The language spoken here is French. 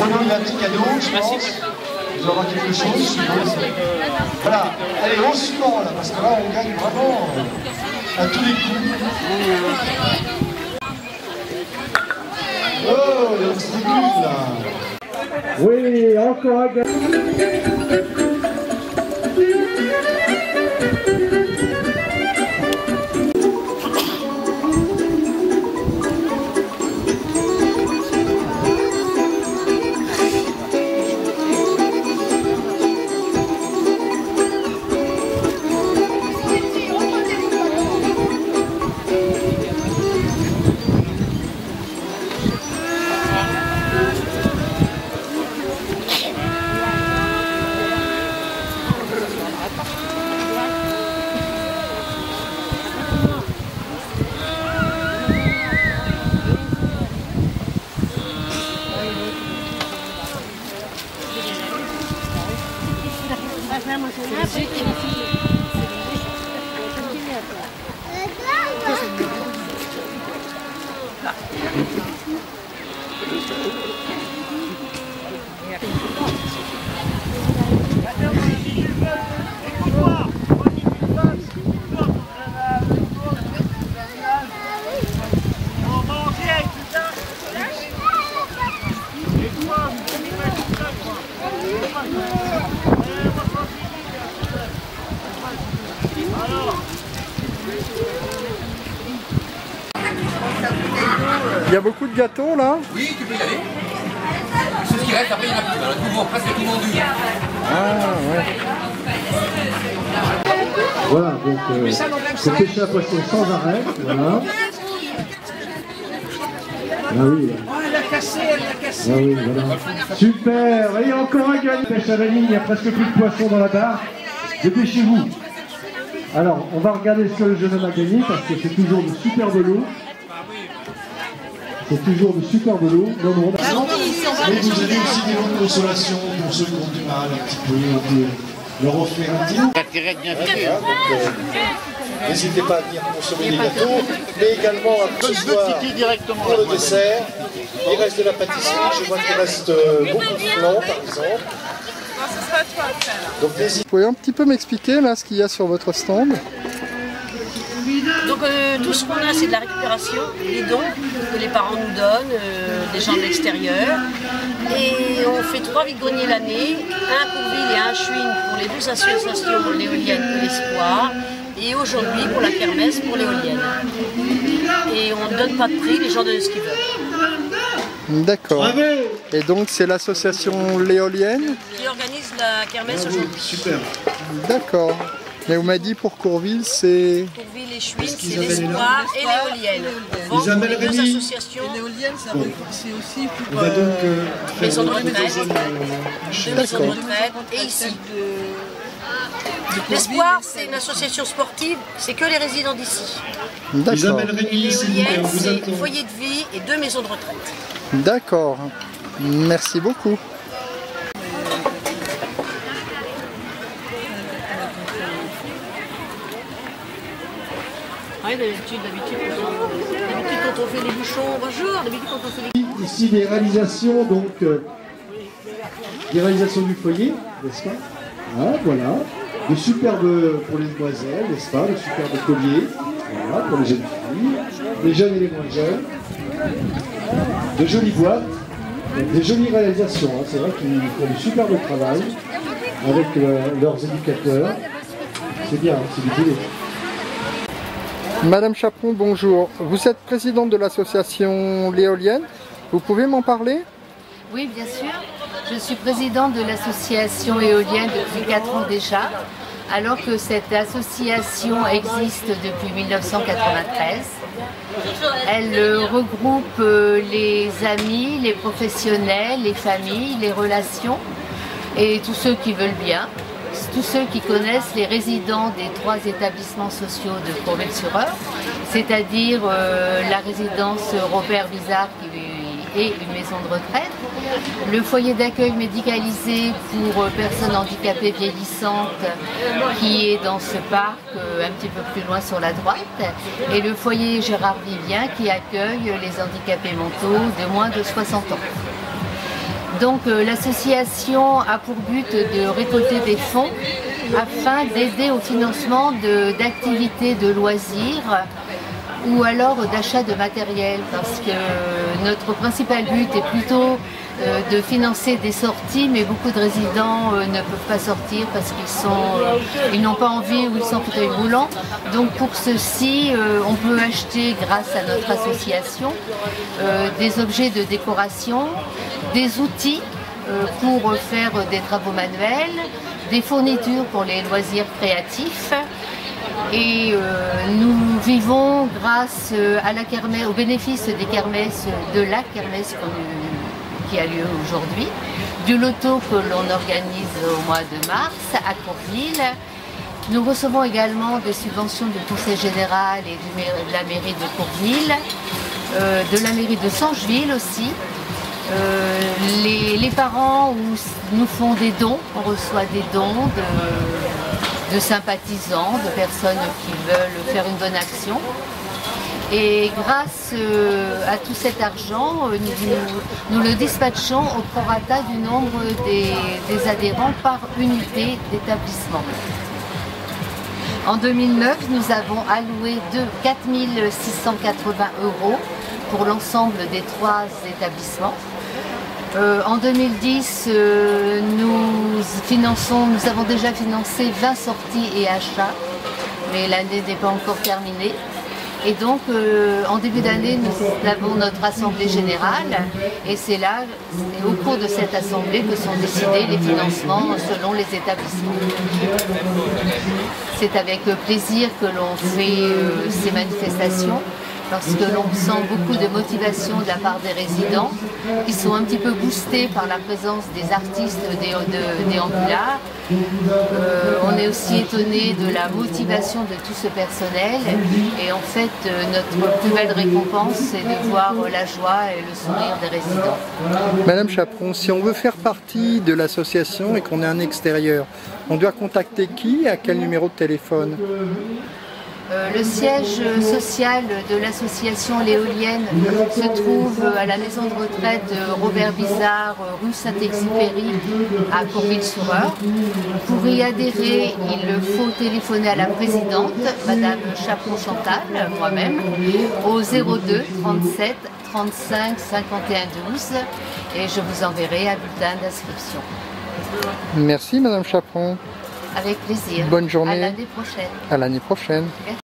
Renaud, il a un petit cadeau, je pense. Vous aurez quelque chose. Voilà, allez, au suivant là, parce que là on gagne vraiment à tous les coups. Oh, il y a une tribune là. Oui, encore un gars. Il y a beaucoup de gâteaux là? Oui, tu peux y aller. C'est ce qui reste, après il y en a plus. Alors, tout, presque tout vendu. Ah ouais. Voilà, donc c'est pêcher à poisson sans arrêt. Voilà. Ah oui. Oh, elle a cassé, elle a cassé. Ah oui, voilà. Super. Il y a encore un gars. Pêche à la ligne, il n'y a presque plus de poissons dans la barre. Dépêchez-vous. Alors, on va regarder ce que le jeune homme a gagné parce que c'est toujours de super de l'eau. C'est toujours de super de l'eau. Mais vous avez aussi des lots de consolation pour ceux qui ont du mal un petit peu. On peut leur offrir un petit. N'hésitez pas à venir consommer les gâteaux, mais également un petit soir pour le dessert. Il reste de la pâtisserie, je vois qu'il reste beaucoup de flan par exemple. Donc vous pouvez un petit peu m'expliquer là ce qu'il y a sur votre stand? Donc tout ce qu'on a, c'est de la récupération, des dons que les parents nous donnent, des gens de l'extérieur. Et on fait 3 vides-greniers l'année, un pour Ville et un Chouine pour les 2 associations, l'éolienne et l'espoir. Et aujourd'hui pour la kermesse pour l'éolienne. Et on ne donne pas de prix, les gens donnent ce qu'ils veulent. D'accord. Et donc c'est l'association l'éolienne qui organise la kermesse aujourd'hui. Super. D'accord. Mais vous m'avez dit pour Courville, c'est... Courville et Chouine, c'est l'espoir et l'éolienne. On vend les 2 associations. L'éolienne, c'est aussi pour... maison de retraite, maison de retraite et ici. L'espoir, c'est une association sportive, c'est que les résidents d'ici. D'accord. L'éolienne, c'est foyer de vie et 2 maisons de retraite. D'accord. Merci beaucoup. Oui, d'habitude, quand on fait les bouchons, bonjour, d'habitude quand on fait les... Ici des réalisations, donc, des réalisations du foyer, n'est-ce pas? Ah, voilà. De superbes pour les demoiselles, n'est-ce pas? De superbes colliers, voilà, pour les jeunes filles, les jeunes et les moins jeunes. De jolies boîtes, des jolies réalisations, hein. C'est vrai qu'ils font du superbe travail avec leurs éducateurs. C'est bien, c'est du boulot. Madame Chaperon, bonjour. Vous êtes présidente de l'association L'éolienne. Vous pouvez m'en parler? Oui, bien sûr. Je suis présidente de l'association éolienne depuis 4 ans déjà, alors que cette association existe depuis 1993. Elle regroupe les amis, les professionnels, les familles, les relations et tous ceux qui veulent bien. Tous ceux qui connaissent les résidents des 3 établissements sociaux de Courville-sur-Eure, c'est-à-dire la résidence Robert Bizard et une maison de retraite, le foyer d'accueil médicalisé pour personnes handicapées vieillissantes qui est dans ce parc un petit peu plus loin sur la droite, et le foyer Gérard Vivien qui accueille les handicapés mentaux de moins de 60 ans. Donc l'association a pour but de récolter des fonds afin d'aider au financement d'activités de loisirs ou alors d'achat de matériel, parce que notre principal but est plutôt de financer des sorties, mais beaucoup de résidents ne peuvent pas sortir parce qu'ils n'ont pas envie ou ils sont fauteuil roulant. Donc pour ceci, on peut acheter grâce à notre association des objets de décoration, des outils pour faire des travaux manuels, des fournitures pour les loisirs créatifs. Et nous vivons grâce à la kermesse, au bénéfice des kermesses, de la kermesse qui a lieu aujourd'hui, du loto que l'on organise au mois de mars à Courville. Nous recevons également des subventions du Conseil général et de la mairie de Courville, de la mairie de Sangeville aussi. Les parents nous font des dons, on reçoit des dons de sympathisants, de personnes qui veulent faire une bonne action. Et grâce à tout cet argent, nous le dispatchons au prorata du nombre des adhérents par unité d'établissement. En 2009, nous avons alloué 4 680 € pour l'ensemble des 3 établissements. En 2010, nous avons déjà financé 20 sorties et achats, mais l'année n'est pas encore terminée. Et donc, en début d'année, nous avons notre assemblée générale, et c'est là, au cours de cette assemblée, que sont décidés les financements selon les établissements. C'est avec plaisir que l'on fait ces manifestations, parce que l'on sent beaucoup de motivation de la part des résidents qui sont un petit peu boostés par la présence des artistes déambulateurs. On est aussi étonné de la motivation de tout ce personnel, et en fait notre plus belle récompense c'est de voir la joie et le sourire des résidents. Madame Chaperon, si on veut faire partie de l'association et qu'on est un extérieur, on doit contacter qui et à quel numéro de téléphone? Le siège social de l'association L'Éolienne se trouve à la maison de retraite Robert Bizard, rue Saint-Exupéry, à Courville-sur-Eure. Pour y adhérer, il faut téléphoner à la présidente, Madame Chaperon Chantal, moi-même, au 02 37 35 51 12, et je vous enverrai un bulletin d'inscription. Merci Madame Chaperon. Avec plaisir. Bonne journée. À l'année prochaine. À l'année prochaine. Merci.